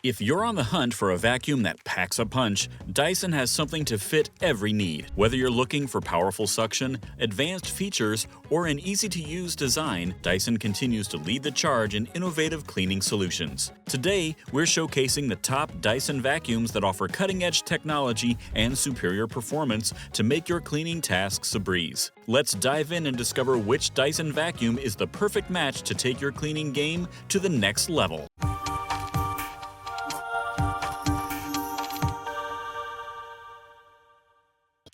If you're on the hunt for a vacuum that packs a punch, Dyson has something to fit every need. Whether you're looking for powerful suction, advanced features, or an easy-to-use design, Dyson continues to lead the charge in innovative cleaning solutions. Today, we're showcasing the top Dyson vacuums that offer cutting-edge technology and superior performance to make your cleaning tasks a breeze. Let's dive in and discover which Dyson vacuum is the perfect match to take your cleaning game to the next level.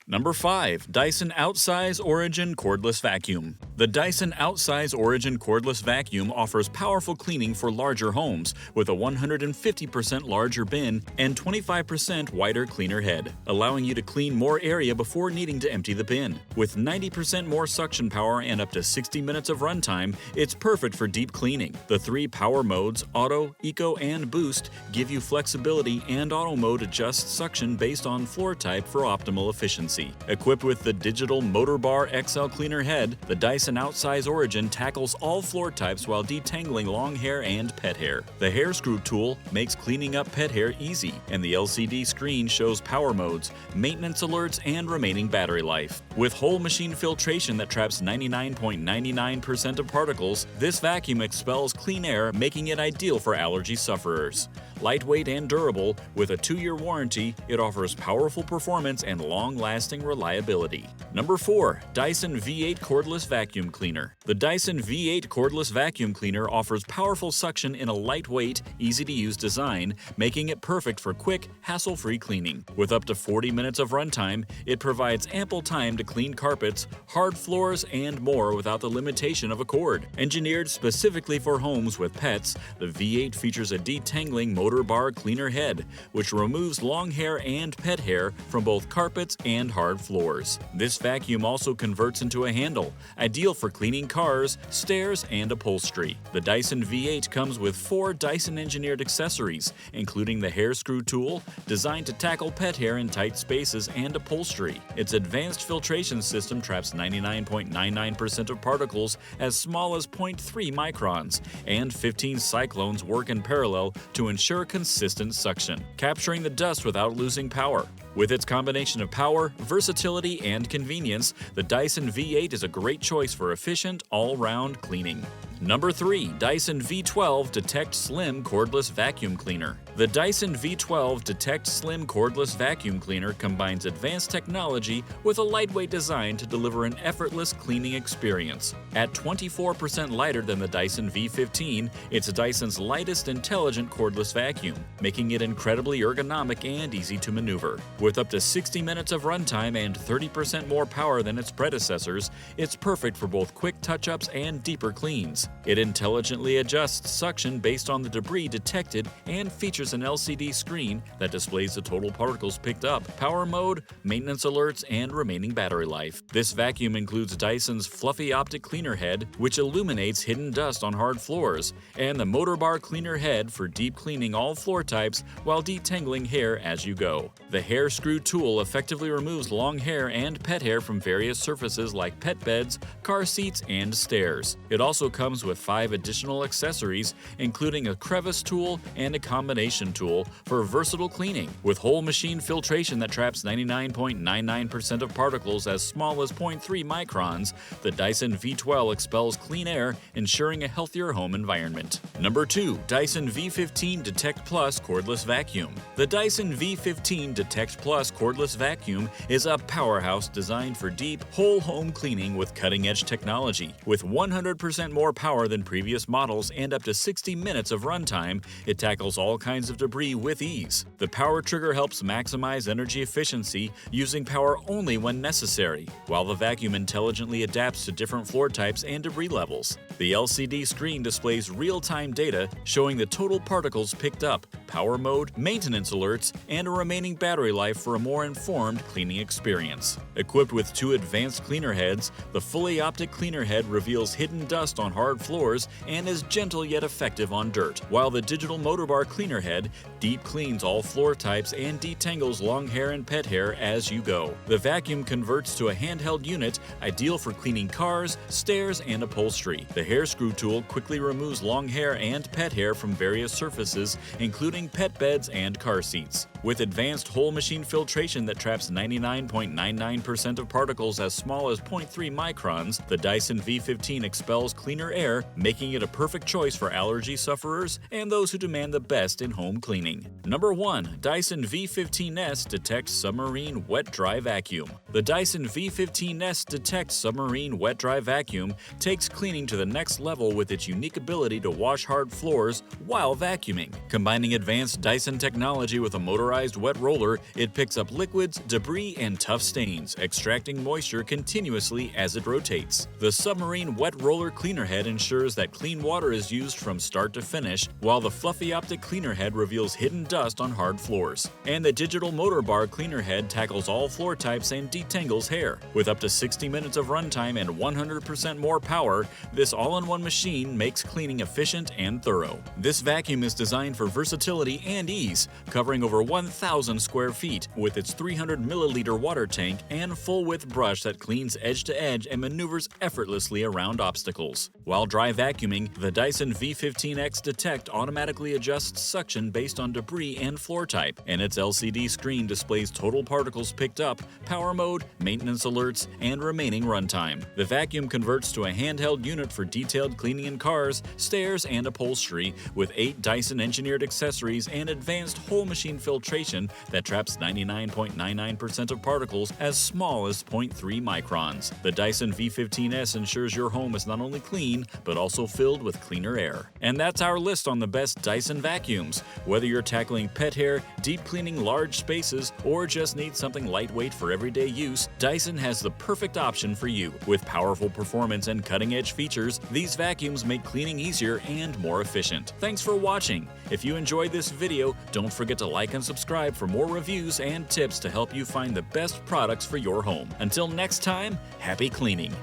Number 5. Dyson Outsize Origin Cordless Vacuum. The Dyson Outsize Origin Cordless Vacuum offers powerful cleaning for larger homes with a 150% larger bin and 25% wider cleaner head, allowing you to clean more area before needing to empty the bin. With 90% more suction power and up to 60 minutes of runtime, it's perfect for deep cleaning. The 3 power modes, Auto, Eco, and Boost, give you flexibility, and Auto mode adjusts suction based on floor type for optimal efficiency. Equipped with the digital Motor Bar XL cleaner head, the Dyson Outsize Origin tackles all floor types while detangling long hair and pet hair. The hair screw tool makes cleaning up pet hair easy, and the LCD screen shows power modes, maintenance alerts, and remaining battery life. With whole machine filtration that traps 99.99% of particles, this vacuum expels clean air, making it ideal for allergy sufferers. Lightweight and durable, with a 2-year warranty, it offers powerful performance and long-lasting reliability. Number 4. Dyson V8 Cordless Vacuum Cleaner. The Dyson V8 Cordless Vacuum Cleaner offers powerful suction in a lightweight, easy-to-use design, making it perfect for quick, hassle-free cleaning. With up to 40 minutes of runtime, it provides ample time to clean carpets, hard floors, and more without the limitation of a cord. Engineered specifically for homes with pets, the V8 features a detangling Motor Bar cleaner head, which removes long hair and pet hair from both carpets and hard floors. This vacuum also converts into a handle, ideal for cleaning cars, stairs, and upholstery. The Dyson V8 comes with 4 Dyson-engineered accessories, including the hair screw tool, designed to tackle pet hair in tight spaces and upholstery. Its advanced filtration system traps 99.99% of particles as small as 0.3 microns, and 15 cyclones work in parallel to ensure consistent suction, capturing the dust without losing power. With its combination of power, versatility, and convenience, the Dyson V8 is a great choice for efficient, all-round cleaning. Number 3. Dyson V12 Detect Slim Cordless Vacuum Cleaner. The Dyson V12 Detect Slim Cordless Vacuum Cleaner combines advanced technology with a lightweight design to deliver an effortless cleaning experience. At 24% lighter than the Dyson V15, it's Dyson's lightest intelligent cordless vacuum, making it incredibly ergonomic and easy to maneuver. With up to 60 minutes of runtime and 30% more power than its predecessors, it's perfect for both quick touch-ups and deeper cleans. It intelligently adjusts suction based on the debris detected and features an LCD screen that displays the total particles picked up, power mode, maintenance alerts, and remaining battery life. This vacuum includes Dyson's fluffy optic cleaner head, which illuminates hidden dust on hard floors, and the Motor Bar cleaner head for deep cleaning all floor types while detangling hair as you go. The hair screw tool effectively removes long hair and pet hair from various surfaces like pet beds, car seats, and stairs. It also comes with 5 additional accessories, including a crevice tool and a combination tool for versatile cleaning. With whole machine filtration that traps 99.99% of particles as small as 0.3 microns, the Dyson V12 expels clean air, ensuring a healthier home environment. Number 2. Dyson V15 Detect Plus Cordless Vacuum. The Dyson V15 Detect Plus Cordless Vacuum is a powerhouse designed for deep, whole home cleaning with cutting-edge technology. With 100% more power than previous models and up to 60 minutes of runtime, it tackles all kinds of debris with ease. The power trigger helps maximize energy efficiency, using power only when necessary, while the vacuum intelligently adapts to different floor types and debris levels. The LCD screen displays real-time data showing the total particles picked up, power mode, maintenance alerts, and a remaining battery life for a more informed cleaning experience. Equipped with 2 advanced cleaner heads, the fully optic cleaner head reveals hidden dust on hard hard floors and is gentle yet effective on dirt, while the digital motor bar cleaner head deep cleans all floor types and detangles long hair and pet hair as you go. The vacuum converts to a handheld unit ideal for cleaning cars, stairs, and upholstery. The hair screw tool quickly removes long hair and pet hair from various surfaces, including pet beds and car seats. With advanced whole machine filtration that traps 99.99% of particles as small as 0.3 microns, the Dyson V15 expels cleaner air, making it a perfect choice for allergy sufferers and those who demand the best in home cleaning. Number 1. Dyson V15S Detect Submarine Wet-Dry Vacuum. The Dyson V15S Detect Submarine Wet-Dry Vacuum takes cleaning to the next level with its unique ability to wash hard floors while vacuuming. Combining advanced Dyson technology with a motorized wet roller, it picks up liquids, debris, and tough stains, extracting moisture continuously as it rotates. The submarine wet roller cleaner head ensures that clean water is used from start to finish, while the fluffy optic cleaner head reveals hidden dust on hard floors. And the digital motor bar cleaner head tackles all floor types and detangles hair. With up to 60 minutes of runtime and 100% more power, this all-in-one machine makes cleaning efficient and thorough. This vacuum is designed for versatility and ease, covering over 1,000 square feet with its 300 milliliter water tank and full-width brush that cleans edge to edge and maneuvers effortlessly around obstacles. While dry vacuuming, the Dyson V15X Detect automatically adjusts suction based on debris and floor type, and its LCD screen displays total particles picked up, power mode, maintenance alerts, and remaining runtime. The vacuum converts to a handheld unit for detailed cleaning in cars, stairs, and upholstery, with 8 Dyson-engineered accessories and advanced whole machine filtration that traps 99.99% of particles as small as 0.3 microns. The Dyson V15S ensures your home is not only clean, but also filled with cleaner air. And that's our list on the best Dyson vacuums. Whether you're tackling pet hair, deep cleaning large spaces, or just need something lightweight for everyday use, Dyson has the perfect option for you. With powerful performance and cutting-edge features, these vacuums make cleaning easier and more efficient. Thanks for watching. If you enjoyed this video, don't forget to like and subscribe for more reviews and tips to help you find the best products for your home. Until next time, happy cleaning!